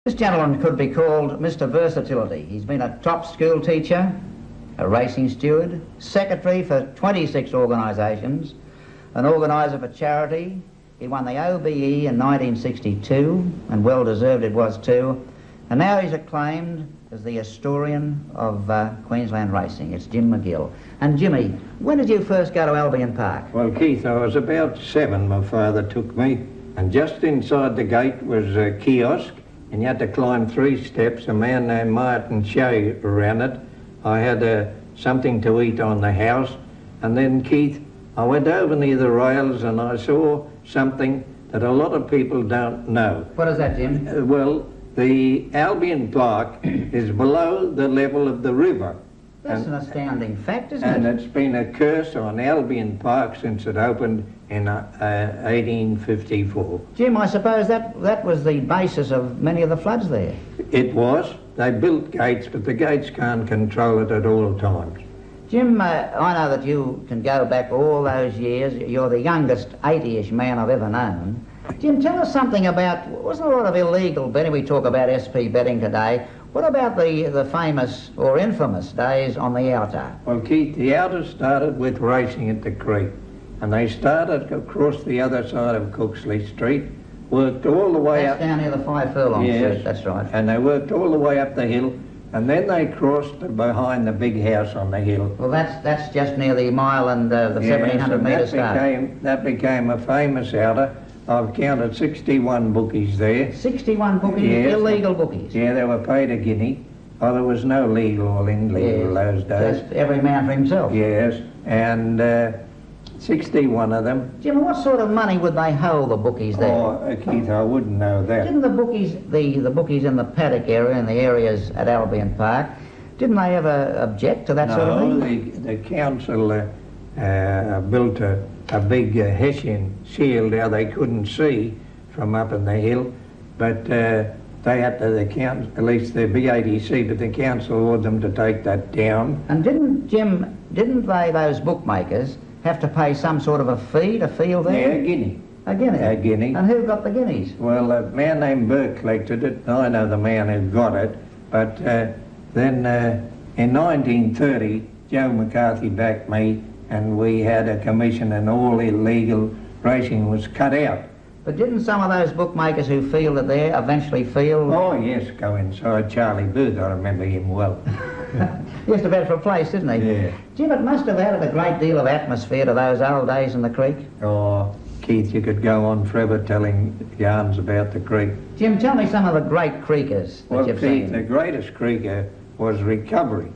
This gentleman could be called Mr. Versatility. He's been a top school teacher, a racing steward, secretary for 26 organisations, an organiser for charity. He won the OBE in 1962, and well deserved it was too. And now he's acclaimed as the historian of Queensland racing. It's Jim McGill. And Jimmy, when did you first go to Albion Park? Well, Keith, I was about 7. My father took me, and just inside the gate was a kiosk, and you had to climb 3 steps. A man named Martin Shea ran it. I had something to eat on the house, and then, Keith, I went over near the rails and I saw something that a lot of people don't know. What is that, Jim? Well, the Albion Park is below the level of the river. That's an astounding fact, isn't it? And it's been a curse on Albion Park since it opened in 1854. Jim, I suppose that was the basis of many of the floods there. It was. They built gates, but the gates can't control it at all times. Jim, I know that you can go back all those years. You're the youngest 80-ish man I've ever known. Jim, tell us something about, wasn't a lot of illegal betting? We talk about SP betting today. What about the famous or infamous days on the outer? Well, Keith, the outer started with racing at the creek, and they started across the other side of Cooksley Street, worked all the way up... That's down near the 5 furlong street, that's right. And they worked all the way up the hill, and then they crossed behind the big house on the hill. Well, that's just near the mile and the 1700 metre start. That became a famous outer. I've counted 61 bookies there. 61 bookies? Yes. Illegal bookies? Yeah, they were paid a guinea. Oh, there was no legal or illegal those days. Just every man for himself? Yes, and 61 of them. Jim, what sort of money would they hold, the bookies there? Oh, Keith, I wouldn't know that. Didn't the bookies, the bookies in the paddock area and the areas at Albion Park, didn't they ever object to that sort of thing? No, the council built a big hessian shield how they couldn't see from up in the hill, but they had to, at least the BADC, but the council ordered them to take that down. And didn't they, those bookmakers, have to pay some sort of a fee to field there? Yeah, a guinea. A guinea? A guinea. And who got the guineas? Well, a man named Burke collected it. I know the man who got it, but then in 1930, Joe McCarthy backed me, and we had a commission and all illegal racing was cut out. But didn't some of those bookmakers who fielded there eventually field? Oh yes, go inside. Charlie Booth, I remember him well. He used to bet for a place, didn't he? Yeah. Jim, it must have added a great deal of atmosphere to those old days in the creek. Oh, Keith, you could go on forever telling yarns about the creek. Jim, tell me some of the great creekers that you've seen. Keith, the greatest creeker was Recovery.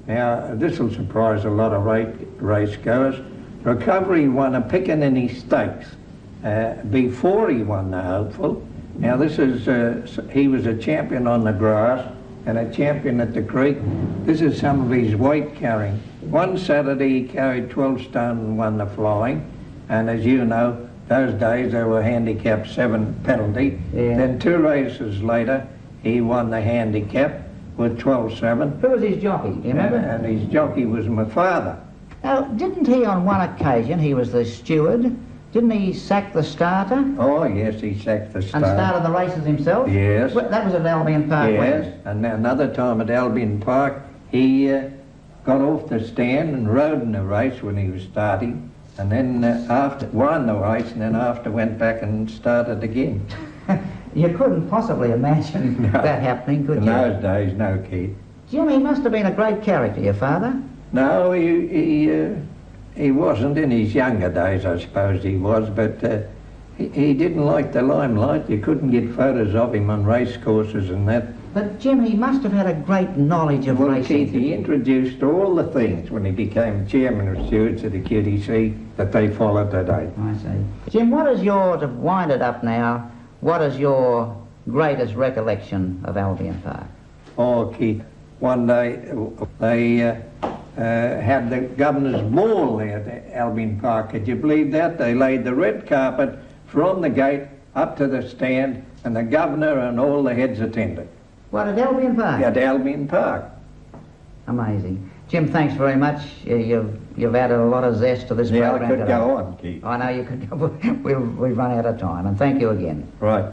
Now, this will surprise a lot of race goers. Recovery won a Piccaninny Stakes before he won the Hopeful. Now, this is, he was a champion on the grass and a champion at the creek. This is some of his weight carrying. One Saturday he carried 12 stone and won the flying. And as you know, those days they were handicap 7 penalty. Yeah. Then 2 races later, he won the handicap with 12-7. Who was his jockey, do you remember? And his jockey was my father. Now, didn't he on one occasion, he was the steward, didn't he sack the starter? Oh, yes, he sacked the starter. And started the races himself? Yes. Well, that was at Albion Park, yes. And another time at Albion Park, he got off the stand and rode in the race when he was starting, and then after won the race, and then after went back and started again. You couldn't possibly imagine that happening, could you? In those days, no, Keith. Jimmy, he must have been a great character, your father. No, he wasn't in his younger days, I suppose he was, but he didn't like the limelight. You couldn't get photos of him on race courses and that. But Jim, he must have had a great knowledge of racing. Keith, he introduced all the things when he became chairman of stewards at the QTC that they follow today. I see. Jim, to wind it up now, what is your greatest recollection of Albion Park? Oh, Keith, one day they had the governor's ball there at Albion Park. Could you believe that? They laid the red carpet from the gate up to the stand, and the governor and all the heads attended. What, at Albion Park? At Albion Park. Amazing. Jim, thanks very much. You've added a lot of zest to this program Yeah, I could today. go on, Keith. I know you could. We've run out of time, and thank you again. Right.